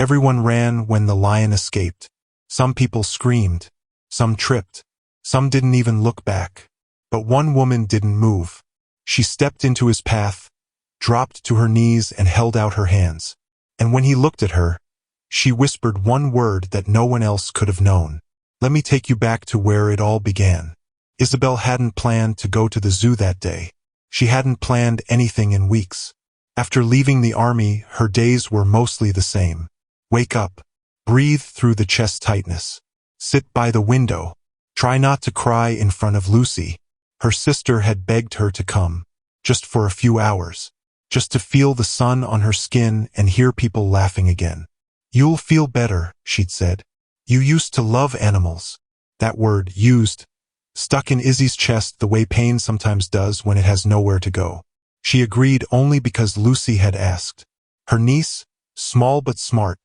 Everyone ran when the lion escaped. Some people screamed. Some tripped. Some didn't even look back. But one woman didn't move. She stepped into his path, dropped to her knees and held out her hands. And when he looked at her, she whispered one word that no one else could have known. "Let me take you back to where it all began." Isabelle hadn't planned to go to the zoo that day. She hadn't planned anything in weeks. After leaving the army, her days were mostly the same. Wake up. Breathe through the chest tightness. Sit by the window. Try not to cry in front of Lucy. Her sister had begged her to come, just for a few hours, just to feel the sun on her skin and hear people laughing again. "You'll feel better," she'd said. "You used to love animals." That word, used, stuck in Izzy's chest the way pain sometimes does when it has nowhere to go. She agreed only because Lucy had asked. Her niece, small but smart,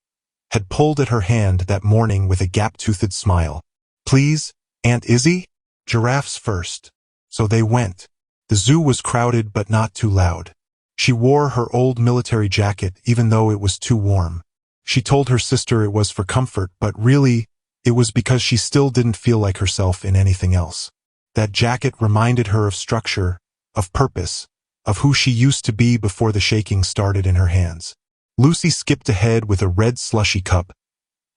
had pulled at her hand that morning with a gap-toothed smile. "Please, Aunt Izzy? Giraffes first." So they went. The zoo was crowded but not too loud. She wore her old military jacket even though it was too warm. She told her sister it was for comfort, but really, it was because she still didn't feel like herself in anything else. That jacket reminded her of structure, of purpose, of who she used to be before the shaking started in her hands. Lucy skipped ahead with a red slushy cup,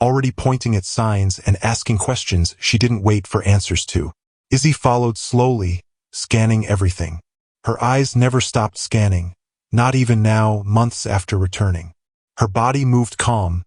already pointing at signs and asking questions she didn't wait for answers to. Izzy followed slowly, scanning everything. Her eyes never stopped scanning, not even now, months after returning. Her body moved calm,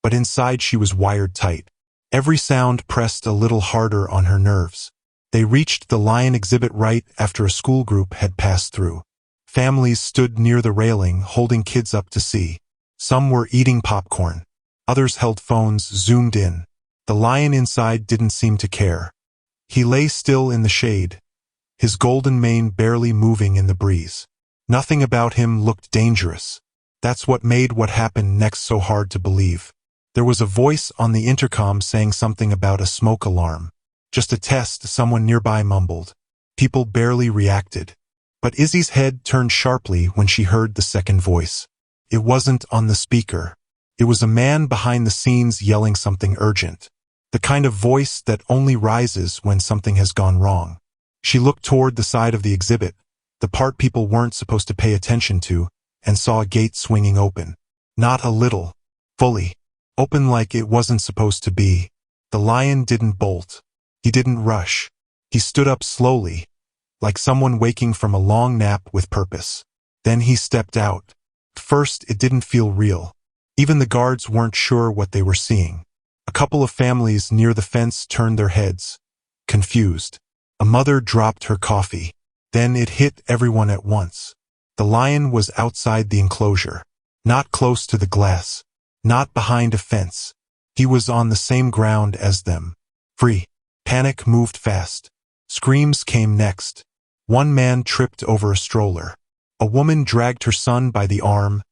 but inside she was wired tight. Every sound pressed a little harder on her nerves. They reached the lion exhibit right after a school group had passed through. Families stood near the railing, holding kids up to see. Some were eating popcorn. Others held phones zoomed in. The lion inside didn't seem to care. He lay still in the shade, his golden mane barely moving in the breeze. Nothing about him looked dangerous. That's what made what happened next so hard to believe. There was a voice on the intercom saying something about a smoke alarm. "Just a test," someone nearby mumbled. People barely reacted. But Izzy's head turned sharply when she heard the second voice. It wasn't on the speaker. It was a man behind the scenes yelling something urgent. The kind of voice that only rises when something has gone wrong. She looked toward the side of the exhibit, the part people weren't supposed to pay attention to, and saw a gate swinging open. Not a little. Fully. Open like it wasn't supposed to be. The lion didn't bolt. He didn't rush. He stood up slowly, like someone waking from a long nap with purpose. Then he stepped out. First, it didn't feel real. Even the guards weren't sure what they were seeing. A couple of families near the fence turned their heads, confused. A mother dropped her coffee. Then it hit everyone at once. The lion was outside the enclosure, not close to the glass, not behind a fence. He was on the same ground as them. Free. Panic moved fast. Screams came next. One man tripped over a stroller. A woman dragged her son by the arm,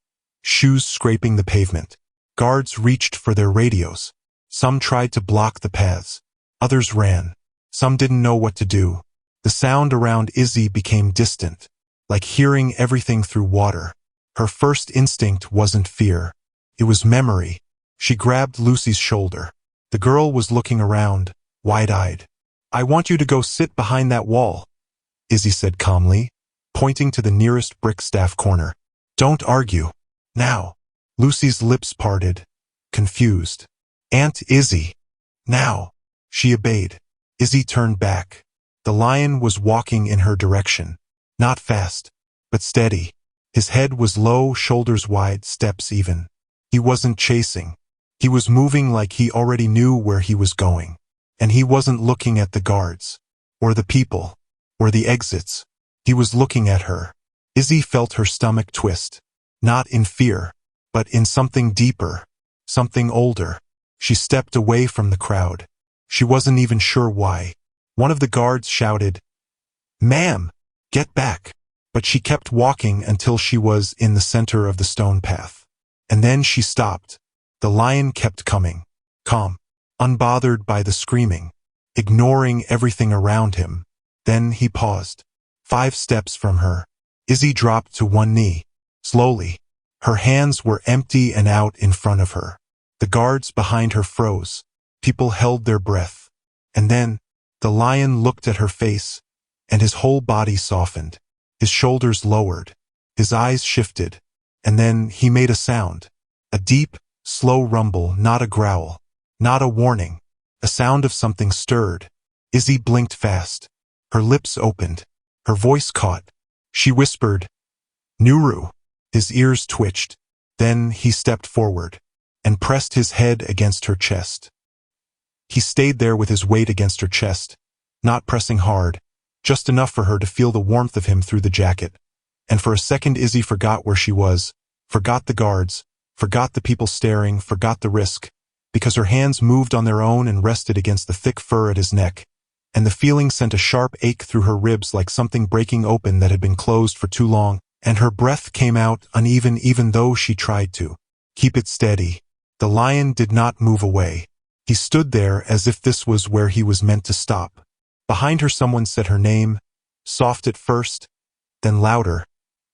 shoes scraping the pavement. Guards reached for their radios. Some tried to block the paths. Others ran. Some didn't know what to do. The sound around Izzy became distant, like hearing everything through water. Her first instinct wasn't fear. It was memory. She grabbed Lucy's shoulder. The girl was looking around, wide-eyed. "I want you to go sit behind that wall," Izzy said calmly, pointing to the nearest brick-staff corner. "Don't argue. Now." Lucy's lips parted, confused. "Aunt Izzy." "Now." She obeyed. Izzy turned back. The lion was walking in her direction. Not fast, but steady. His head was low, shoulders wide, steps even. He wasn't chasing. He was moving like he already knew where he was going. And he wasn't looking at the guards, or the people, or the exits. He was looking at her. Izzy felt her stomach twist. Not in fear, but in something deeper, something older. She stepped away from the crowd. She wasn't even sure why. One of the guards shouted, "Ma'am, get back." But she kept walking until she was in the center of the stone path. And then she stopped. The lion kept coming, calm, unbothered by the screaming, ignoring everything around him. Then he paused. 5 steps from her. Izzy dropped to one knee, slowly. Her hands were empty and out in front of her. The guards behind her froze. People held their breath. And then, the lion looked at her face, and his whole body softened. His shoulders lowered. His eyes shifted. And then he made a sound. A deep, slow rumble, not a growl. Not a warning. A sound of something stirred. Izzy blinked fast. Her lips opened. Her voice caught. She whispered, "Nuru." His ears twitched. Then he stepped forward and pressed his head against her chest. He stayed there with his weight against her chest, not pressing hard, just enough for her to feel the warmth of him through the jacket. And for a second Izzy forgot where she was, forgot the guards, forgot the people staring, forgot the risk, because her hands moved on their own and rested against the thick fur at his neck, and the feeling sent a sharp ache through her ribs like something breaking open that had been closed for too long, and her breath came out uneven even though she tried to. Keep it steady. The lion did not move away. He stood there as if this was where he was meant to stop. Behind her someone said her name, soft at first, then louder,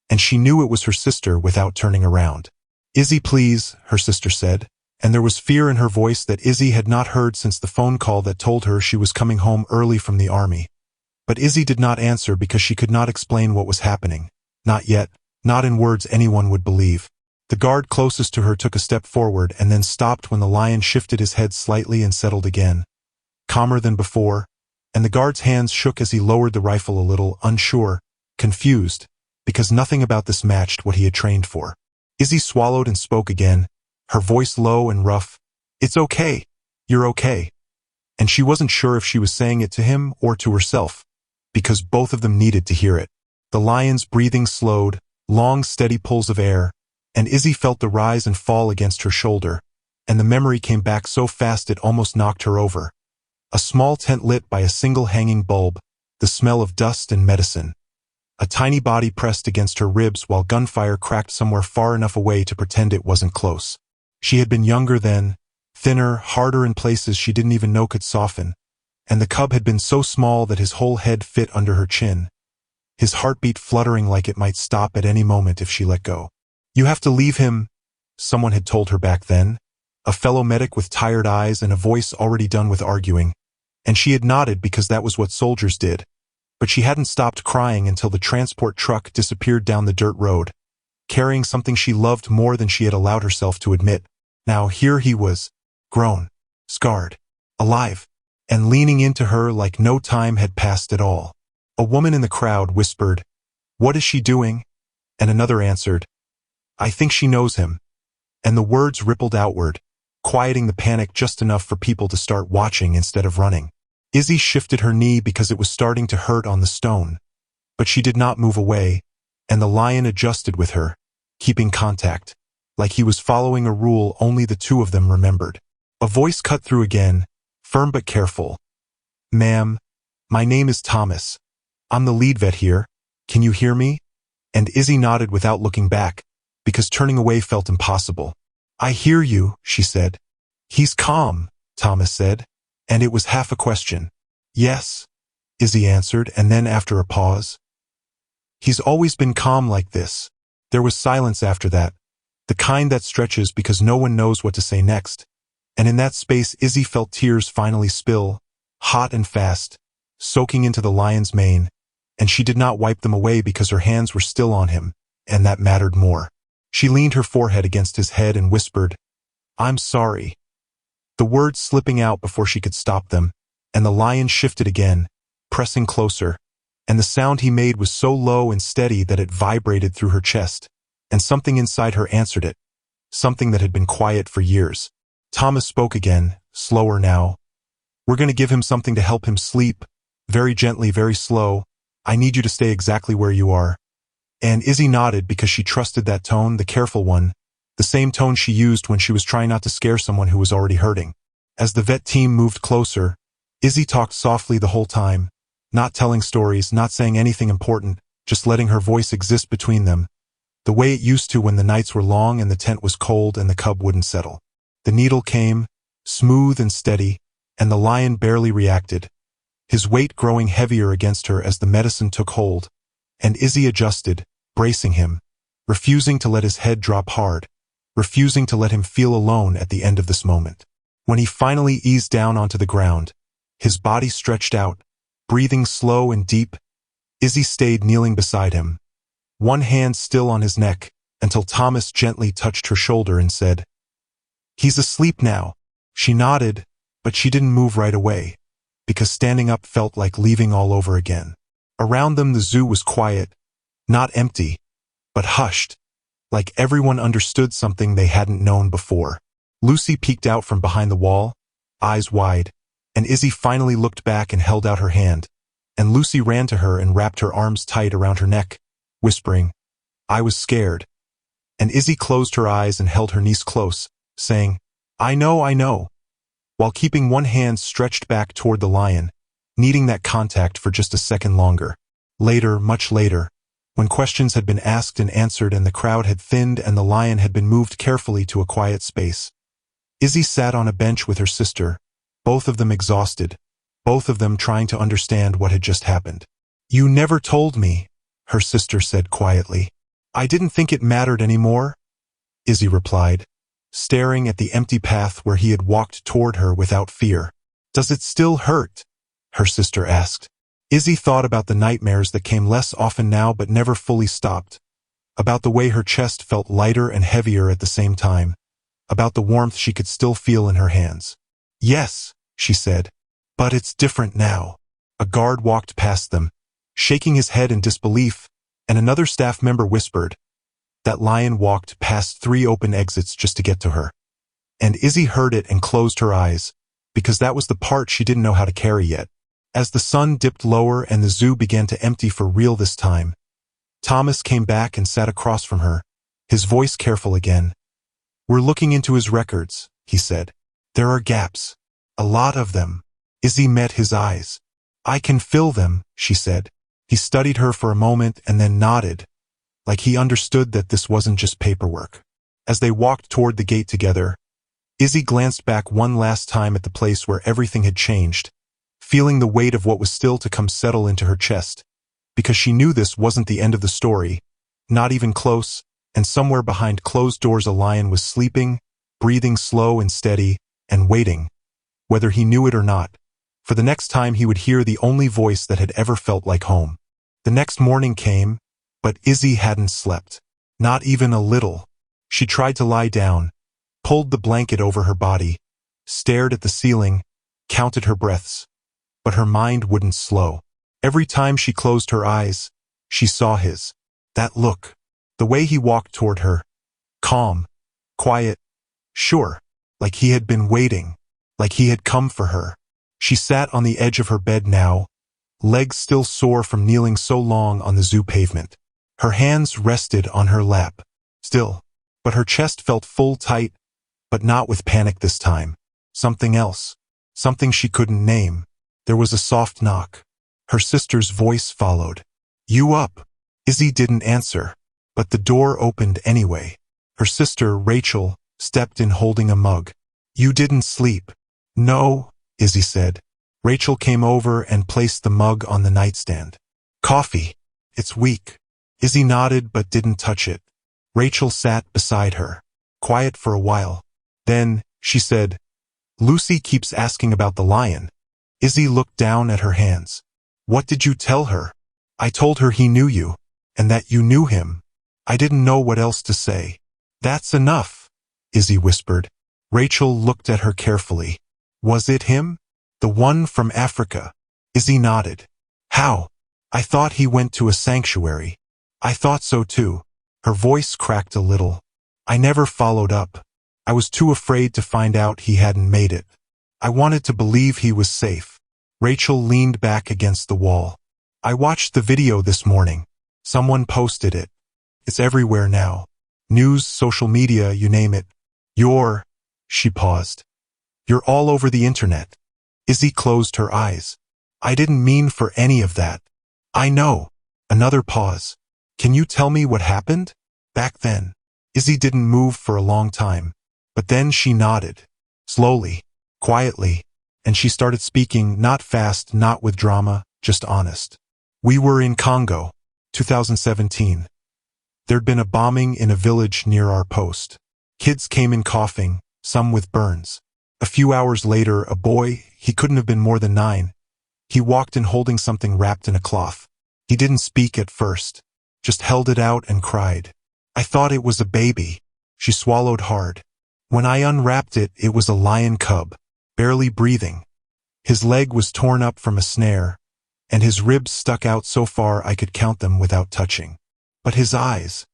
and she knew it was her sister without turning around. "Izzy, please," her sister said, and there was fear in her voice that Izzy had not heard since the phone call that told her she was coming home early from the army. But Izzy did not answer because she could not explain what was happening. Not yet, not in words anyone would believe. The guard closest to her took a step forward and then stopped when the lion shifted his head slightly and settled again, calmer than before, and the guard's hands shook as he lowered the rifle a little, unsure, confused, because nothing about this matched what he had trained for. Izzy swallowed and spoke again, her voice low and rough. "It's okay. You're okay." And she wasn't sure if she was saying it to him or to herself, because both of them needed to hear it. The lion's breathing slowed, long steady pulls of air, and Izzy felt the rise and fall against her shoulder, and the memory came back so fast it almost knocked her over. A small tent lit by a single hanging bulb, the smell of dust and medicine. A tiny body pressed against her ribs while gunfire cracked somewhere far enough away to pretend it wasn't close. She had been younger then, thinner, harder in places she didn't even know could soften, and the cub had been so small that his whole head fit under her chin, his heartbeat fluttering like it might stop at any moment if she let go. "You have to leave him," someone had told her back then, a fellow medic with tired eyes and a voice already done with arguing, and she had nodded because that was what soldiers did. But she hadn't stopped crying until the transport truck disappeared down the dirt road, carrying something she loved more than she had allowed herself to admit. Now here he was, grown, scarred, alive, and leaning into her like no time had passed at all. A woman in the crowd whispered, "What is she doing?" And another answered, "I think she knows him." And the words rippled outward, quieting the panic just enough for people to start watching instead of running. Izzy shifted her knee because it was starting to hurt on the stone, but she did not move away, and the lion adjusted with her, keeping contact, like he was following a rule only the two of them remembered. A voice cut through again, firm but careful. "Ma'am, my name is Thomas. I'm the lead vet here. Can you hear me?" And Izzy nodded without looking back, because turning away felt impossible. "I hear you," she said. "He's calm," Thomas said, and it was half a question. "Yes," Izzy answered, and then after a pause, "He's always been calm like this." There was silence after that, the kind that stretches because no one knows what to say next. And in that space Izzy felt tears finally spill, hot and fast, soaking into the lion's mane, and she did not wipe them away because her hands were still on him, and that mattered more. She leaned her forehead against his head and whispered, "I'm sorry." The words slipping out before she could stop them, and the lion shifted again, pressing closer, and the sound he made was so low and steady that it vibrated through her chest, and something inside her answered it, something that had been quiet for years. Thomas spoke again, slower now. "We're going to give him something to help him sleep, very gently, very slow. I need you to stay exactly where you are." And Izzy nodded because she trusted that tone, the careful one, the same tone she used when she was trying not to scare someone who was already hurting. As the vet team moved closer, Izzy talked softly the whole time, not telling stories, not saying anything important, just letting her voice exist between them, the way it used to when the nights were long and the tent was cold and the cub wouldn't settle. The needle came, smooth and steady, and the lion barely reacted, his weight growing heavier against her as the medicine took hold, and Izzy adjusted, bracing him, refusing to let his head drop hard, refusing to let him feel alone at the end of this moment. When he finally eased down onto the ground, his body stretched out, breathing slow and deep, Izzy stayed kneeling beside him, one hand still on his neck, until Thomas gently touched her shoulder and said, "He's asleep now." She nodded, but she didn't move right away, because standing up felt like leaving all over again. Around them the zoo was quiet, not empty, but hushed, like everyone understood something they hadn't known before. Lucy peeked out from behind the wall, eyes wide, and Izzy finally looked back and held out her hand, and Lucy ran to her and wrapped her arms tight around her neck, whispering, "I was scared." And Izzy closed her eyes and held her niece close, saying, I know," while keeping one hand stretched back toward the lion, needing that contact for just a second longer. Later, much later, when questions had been asked and answered and the crowd had thinned and the lion had been moved carefully to a quiet space, Izzy sat on a bench with her sister, both of them exhausted, both of them trying to understand what had just happened. "You never told me," her sister said quietly. "I didn't think it mattered anymore," Izzy replied, staring at the empty path where he had walked toward her without fear. "Does it still hurt?" her sister asked. Izzy thought about the nightmares that came less often now but never fully stopped, about the way her chest felt lighter and heavier at the same time, about the warmth she could still feel in her hands. "Yes," she said, "but it's different now." A guard walked past them, shaking his head in disbelief, and another staff member whispered, "That lion walked past 3 open exits just to get to her." And Izzy heard it and closed her eyes, because that was the part she didn't know how to carry yet. As the sun dipped lower and the zoo began to empty for real this time, Thomas came back and sat across from her, his voice careful again. "We're looking into his records," he said. "There are gaps. A lot of them." Izzy met his eyes. "I can fill them," she said. He studied her for a moment and then nodded, like he understood that this wasn't just paperwork. As they walked toward the gate together, Izzy glanced back one last time at the place where everything had changed, feeling the weight of what was still to come settle into her chest, because she knew this wasn't the end of the story, not even close, and somewhere behind closed doors a lion was sleeping, breathing slow and steady, and waiting, whether he knew it or not, for the next time he would hear the only voice that had ever felt like home. The next morning came, but Izzy hadn't slept. Not even a little. She tried to lie down, pulled the blanket over her body, stared at the ceiling, counted her breaths, but her mind wouldn't slow. Every time she closed her eyes, she saw his. That look. The way he walked toward her. Calm. Quiet. Sure. Like he had been waiting. Like he had come for her. She sat on the edge of her bed now, legs still sore from kneeling so long on the zoo pavement. Her hands rested on her lap. Still. But her chest felt full tight, but not with panic this time. Something else. Something she couldn't name. There was a soft knock. Her sister's voice followed. "You up?" Izzy didn't answer, but the door opened anyway. Her sister, Rachel, stepped in holding a mug. "You didn't sleep." "No," Izzy said. Rachel came over and placed the mug on the nightstand. "Coffee. It's weak." Izzy nodded but didn't touch it. Rachel sat beside her, quiet for a while. Then, she said, "Lucy keeps asking about the lion." Izzy looked down at her hands. "What did you tell her?" "I told her he knew you, and that you knew him. I didn't know what else to say." "That's enough," Izzy whispered. Rachel looked at her carefully. "Was it him? The one from Africa?" Izzy nodded. "How? I thought he went to a sanctuary." "I thought so too." Her voice cracked a little. "I never followed up. I was too afraid to find out he hadn't made it. I wanted to believe he was safe." Rachel leaned back against the wall. "I watched the video this morning. Someone posted it. It's everywhere now. News, social media, you name it. She paused. "You're all over the internet." Izzy closed her eyes. "I didn't mean for any of that." "I know." Another pause. "Can you tell me what happened?" "Back then." Izzy didn't move for a long time, but then she nodded. Slowly, quietly, and she started speaking, not fast, not with drama, just honest. "We were in Congo, 2017. There'd been a bombing in a village near our post. Kids came in coughing, some with burns. A few hours later, a boy, he couldn't have been more than 9, he walked in holding something wrapped in a cloth. He didn't speak at first, just held it out and cried. I thought it was a baby. She swallowed hard. When I unwrapped it, it was a lion cub, barely breathing. His leg was torn up from a snare, and his ribs stuck out so far I could count them without touching. But his eyes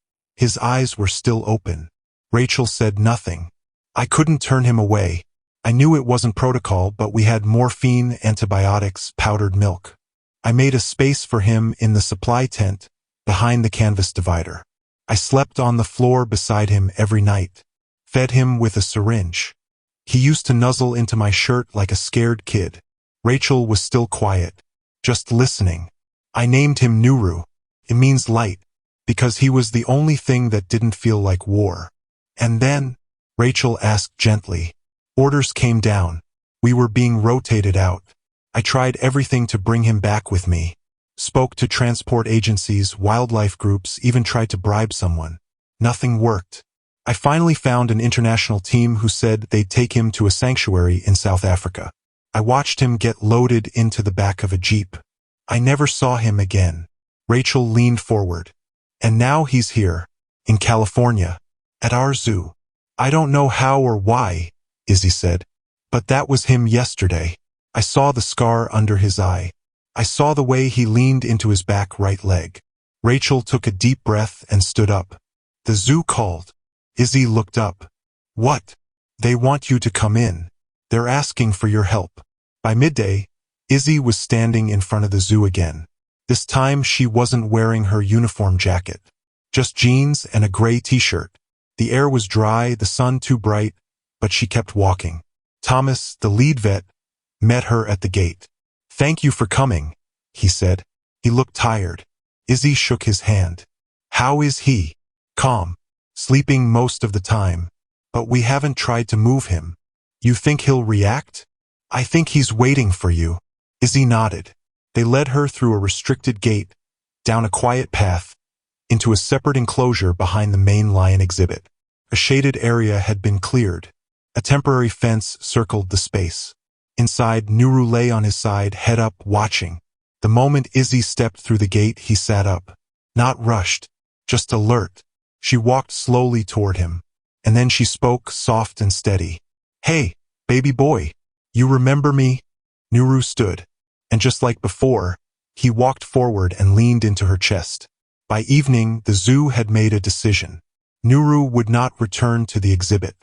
were still open. Rachel said nothing. I couldn't turn him away. I knew it wasn't protocol, but we had morphine, antibiotics, powdered milk. I made a space for him in the supply tent, behind the canvas divider. I slept on the floor beside him every night, fed him with a syringe. He used to nuzzle into my shirt like a scared kid. Rachel was still quiet, just listening. I named him Nuru. It means light, because he was the only thing that didn't feel like war. And then, Rachel asked gently. Orders came down. We were being rotated out. I tried everything to bring him back with me. Spoke to transport agencies, wildlife groups, even tried to bribe someone. Nothing worked. I finally found an international team who said they'd take him to a sanctuary in South Africa. I watched him get loaded into the back of a jeep. I never saw him again. Rachel leaned forward. And now he's here, in California, at our zoo. I don't know how or why, Izzy said, but that was him yesterday. I saw the scar under his eye. I saw the way he leaned into his back right leg. Rachel took a deep breath and stood up. The zoo called. Izzy looked up. What? They want you to come in. They're asking for your help. By midday, Izzy was standing in front of the zoo again. This time she wasn't wearing her uniform jacket. Just jeans and a gray t-shirt. The air was dry, the sun too bright, but she kept walking. Thomas, the lead vet, met her at the gate. Thank you for coming, he said. He looked tired. Izzy shook his hand. How is he? Calm. Sleeping most of the time. But we haven't tried to move him. You think he'll react? I think he's waiting for you. Izzy nodded. They led her through a restricted gate, down a quiet path, into a separate enclosure behind the main lion exhibit. A shaded area had been cleared. A temporary fence circled the space. Inside, Nuru lay on his side, head up, watching. The moment Izzy stepped through the gate, he sat up. Not rushed, just alert. She walked slowly toward him, and then she spoke, soft and steady. Hey, baby boy, you remember me? Nuru stood, and just like before, he walked forward and leaned into her chest. By evening, the zoo had made a decision. Nuru would not return to the exhibit.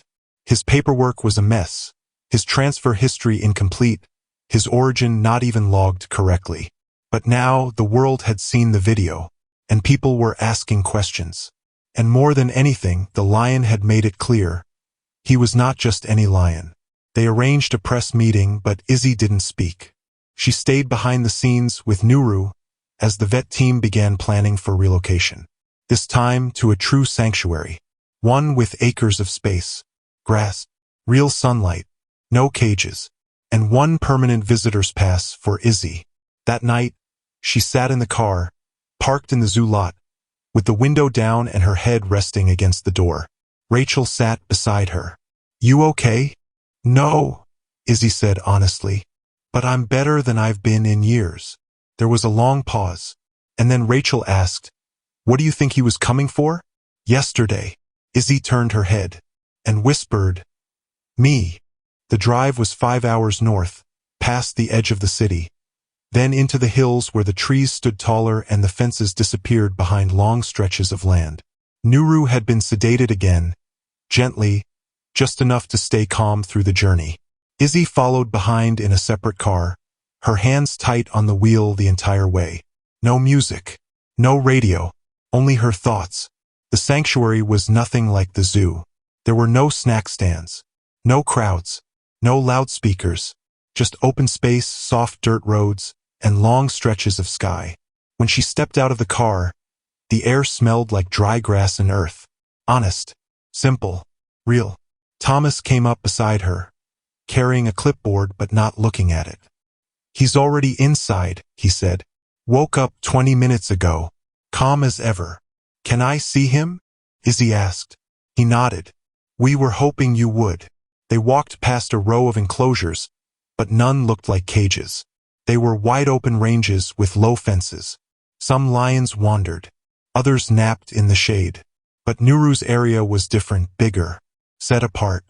His paperwork was a mess, his transfer history incomplete, his origin not even logged correctly. But now the world had seen the video, and people were asking questions. And more than anything, the lion had made it clear. He was not just any lion. They arranged a press meeting, but Izzy didn't speak. She stayed behind the scenes with Nuru as the vet team began planning for relocation. This time to a true sanctuary, one with acres of space, grass, real sunlight, no cages, and one permanent visitor's pass for Izzy. That night, she sat in the car, parked in the zoo lot, with the window down and her head resting against the door. Rachel sat beside her. You okay? No, Izzy said honestly, but I'm better than I've been in years. There was a long pause, and then Rachel asked, what do you think he was coming for? Yesterday. Izzy turned her head and whispered, me. The drive was 5 hours north, past the edge of the city, then into the hills where the trees stood taller and the fences disappeared behind long stretches of land. Nuru had been sedated again, gently, just enough to stay calm through the journey. Izzy followed behind in a separate car, her hands tight on the wheel the entire way. No music, no radio, only her thoughts. The sanctuary was nothing like the zoo. There were no snack stands, no crowds, no loudspeakers, just open space, soft dirt roads, and long stretches of sky. When she stepped out of the car, the air smelled like dry grass and earth. Honest, simple, real. Thomas came up beside her, carrying a clipboard but not looking at it. He's already inside, he said. Woke up 20 minutes ago, calm as ever. Can I see him? Izzy asked. He nodded. We were hoping you would. They walked past a row of enclosures, but none looked like cages. They were wide-open ranges with low fences. Some lions wandered. Others napped in the shade. But Nuru's area was different, bigger, set apart.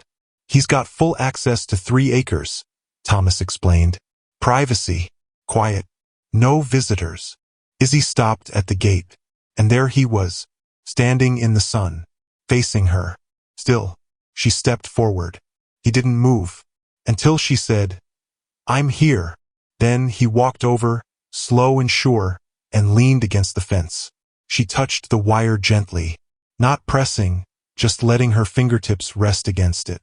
He's got full access to 3 acres, Thomas explained. Privacy, quiet, no visitors. Izzy stopped at the gate, and there he was, standing in the sun, facing her. Still, she stepped forward. He didn't move, until she said, "I'm here." Then he walked over, slow and sure, and leaned against the fence. She touched the wire gently, not pressing, just letting her fingertips rest against it.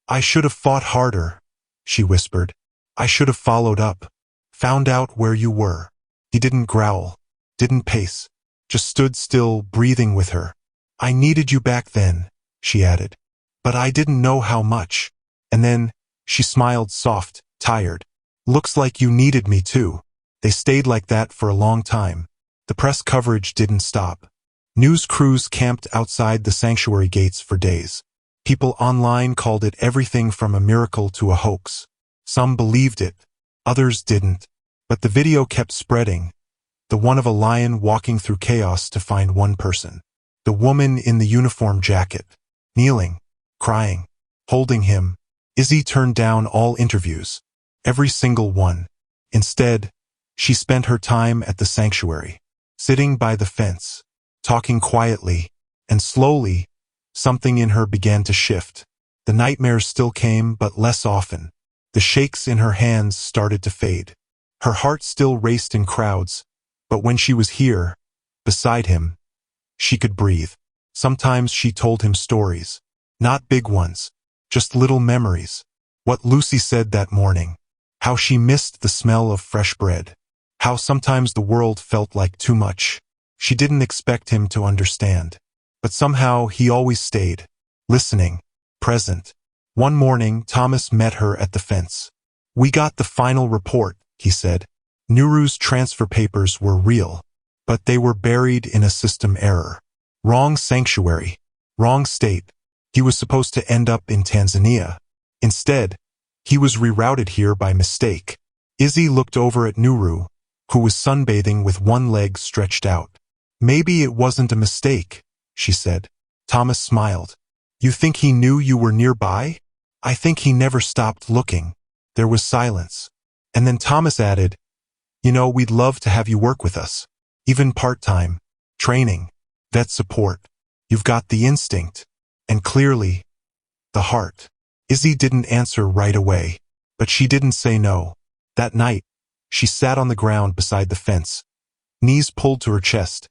"I should have fought harder," she whispered. "I should have followed up, found out where you were." He didn't growl, didn't pace, just stood still, breathing with her. "I needed you back then," she added, "but I didn't know how much." And then she smiled, soft, tired. "Looks like you needed me too." They stayed like that for a long time. The press coverage didn't stop. News crews camped outside the sanctuary gates for days. People online called it everything from a miracle to a hoax. Some believed it, others didn't. But the video kept spreading. The one of a lion walking through chaos to find one person. The woman in the uniform jacket, kneeling, crying, holding him. Izzy turned down all interviews, every single one. Instead, she spent her time at the sanctuary, sitting by the fence, talking quietly, and slowly, something in her began to shift. The nightmares still came, but less often. The shakes in her hands started to fade. Her heart still raced in crowds, but when she was here, beside him, she could breathe. Sometimes she told him stories, not big ones, just little memories. What Lucy said that morning, how she missed the smell of fresh bread, how sometimes the world felt like too much. She didn't expect him to understand, but somehow he always stayed, listening, present. One morning, Thomas met her at the fence. "We got the final report," he said. Nuru's transfer papers were real, but they were buried in a system error. Wrong sanctuary, wrong state. He was supposed to end up in Tanzania. Instead, he was rerouted here by mistake. Izzy looked over at Nuru, who was sunbathing with one leg stretched out. "Maybe it wasn't a mistake," she said. Thomas smiled. "You think he knew you were nearby?" "I think he never stopped looking." There was silence. And then Thomas added, "You know, we'd love to have you work with us. Even part-time. Training. Vet support. You've got the instinct. And clearly, the heart." Izzy didn't answer right away, but she didn't say no. That night, she sat on the ground beside the fence, knees pulled to her chest,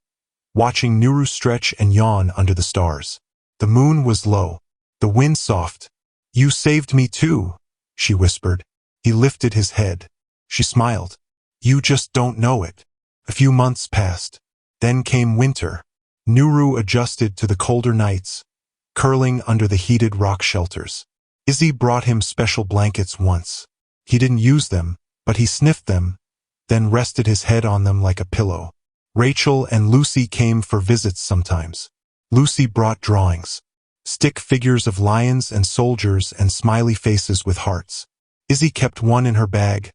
watching Nuru stretch and yawn under the stars. The moon was low, the wind soft. "You saved me too," she whispered. He lifted his head. She smiled. "You just don't know it." A few months passed. Then came winter. Nuru adjusted to the colder nights, curling under the heated rock shelters. Izzy brought him special blankets once. He didn't use them, but he sniffed them, then rested his head on them like a pillow. Rachel and Lucy came for visits sometimes. Lucy brought drawings, stick figures of lions and soldiers and smiley faces with hearts. Izzy kept one in her bag,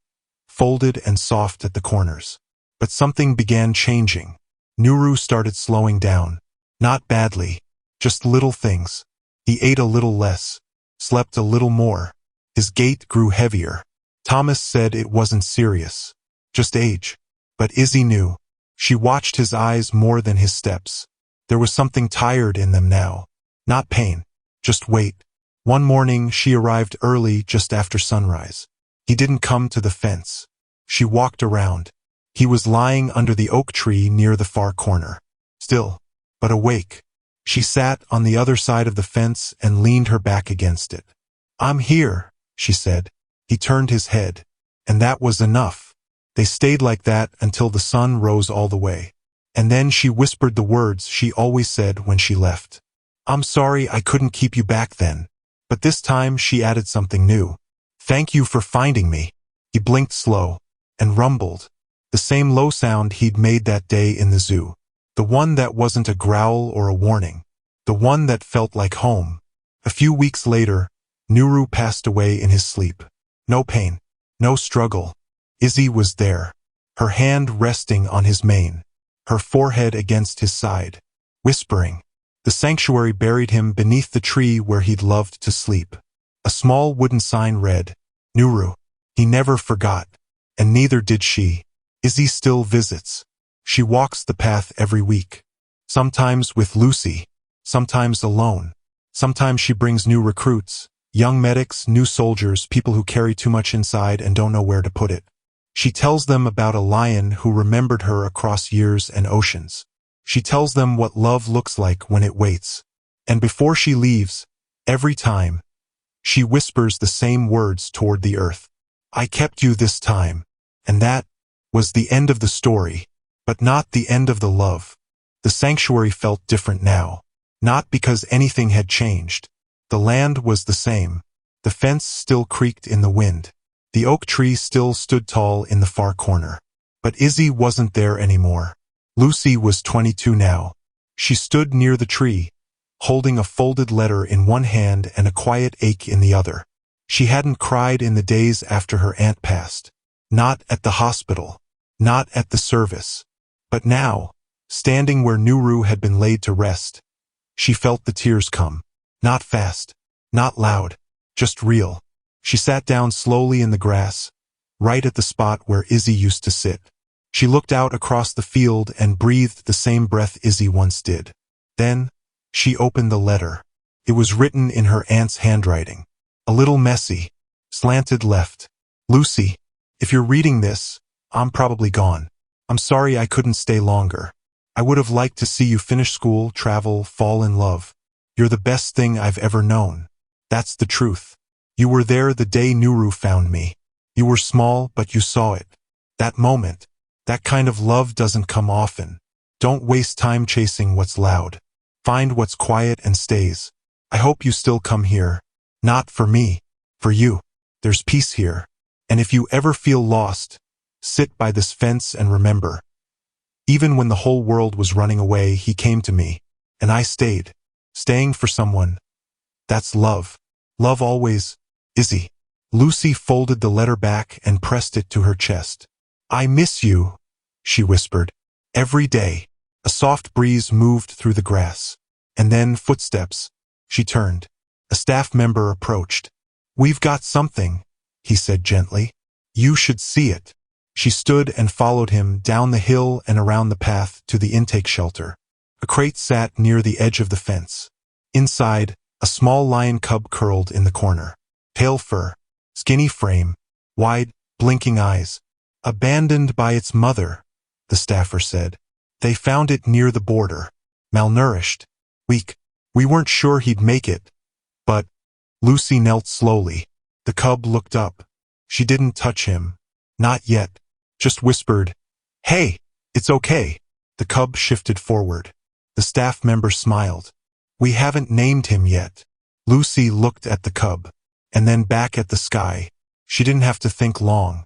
folded and soft at the corners. But something began changing. Nuru started slowing down. Not badly, just little things. He ate a little less, slept a little more. His gait grew heavier. Thomas said it wasn't serious, just age. But Izzy knew. She watched his eyes more than his steps. There was something tired in them now. Not pain, just weight. One morning she arrived early just after sunrise. He didn't come to the fence. She walked around. He was lying under the oak tree near the far corner. Still, but awake. She sat on the other side of the fence and leaned her back against it. "I'm here," she said. He turned his head. And that was enough. They stayed like that until the sun rose all the way. And then she whispered the words she always said when she left. "I'm sorry I couldn't keep you back then." But this time she added something new. "Thank you for finding me." He blinked slow and rumbled. The same low sound he'd made that day in the zoo. The one that wasn't a growl or a warning. The one that felt like home. A few weeks later, Nuru passed away in his sleep. No pain, no struggle. Izzy was there, her hand resting on his mane, her forehead against his side, whispering. The sanctuary buried him beneath the tree where he'd loved to sleep. A small wooden sign read, Nuru. He never forgot, and neither did she. Izzy still visits. She walks the path every week. Sometimes with Lucy, sometimes alone. Sometimes she brings new recruits, young medics, new soldiers, people who carry too much inside and don't know where to put it. She tells them about a lion who remembered her across years and oceans. She tells them what love looks like when it waits. And before she leaves, every time, she whispers the same words toward the earth. I kept you this time. And that was the end of the story, but not the end of the love. The sanctuary felt different now. Not because anything had changed. The land was the same. The fence still creaked in the wind. The oak tree still stood tall in the far corner. But Izzy wasn't there anymore. Lucy was 22 now. She stood near the tree, holding a folded letter in one hand and a quiet ache in the other. She hadn't cried in the days after her aunt passed. Not at the hospital. Not at the service. But now, standing where Nuru had been laid to rest, she felt the tears come. Not fast. Not loud. Just real. She sat down slowly in the grass, right at the spot where Izzy used to sit. She looked out across the field and breathed the same breath Izzy once did. Then, she opened the letter. It was written in her aunt's handwriting. A little messy, slanted left. Lucy, if you're reading this, I'm probably gone. I'm sorry I couldn't stay longer. I would have liked to see you finish school, travel, fall in love. You're the best thing I've ever known. That's the truth. You were there the day Nuru found me. You were small, but you saw it. That moment. That kind of love doesn't come often. Don't waste time chasing what's loud. Find what's quiet and stays. I hope you still come here. Not for me. For you. There's peace here. And if you ever feel lost, sit by this fence and remember. Even when the whole world was running away, he came to me. And I stayed. Staying for someone. That's love. Love always. Izzy. Lucy folded the letter back and pressed it to her chest. I miss you, she whispered. Every day. A soft breeze moved through the grass. And then footsteps. She turned. A staff member approached. We've got something, he said gently. You should see it. She stood and followed him down the hill and around the path to the intake shelter. A crate sat near the edge of the fence. Inside, a small lion cub curled in the corner. Pale fur, skinny frame, wide, blinking eyes. Abandoned by its mother, the staffer said. They found it near the border. Malnourished. Weak. We weren't sure he'd make it. But Lucy knelt slowly. The cub looked up. She didn't touch him. Not yet. Just whispered, Hey, it's okay. The cub shifted forward. The staff member smiled. We haven't named him yet. Lucy looked at the cub, and then back at the sky. She didn't have to think long.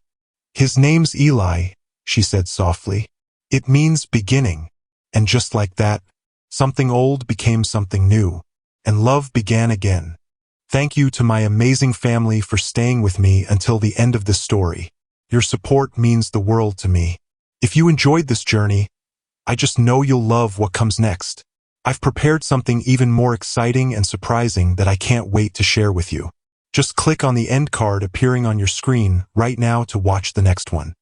His name's Eli, she said softly. It means beginning. And just like that, something old became something new, and love began again. Thank you to my amazing family for staying with me until the end of this story. Your support means the world to me. If you enjoyed this journey, I just know you'll love what comes next. I've prepared something even more exciting and surprising that I can't wait to share with you. Just click on the end card appearing on your screen right now to watch the next one.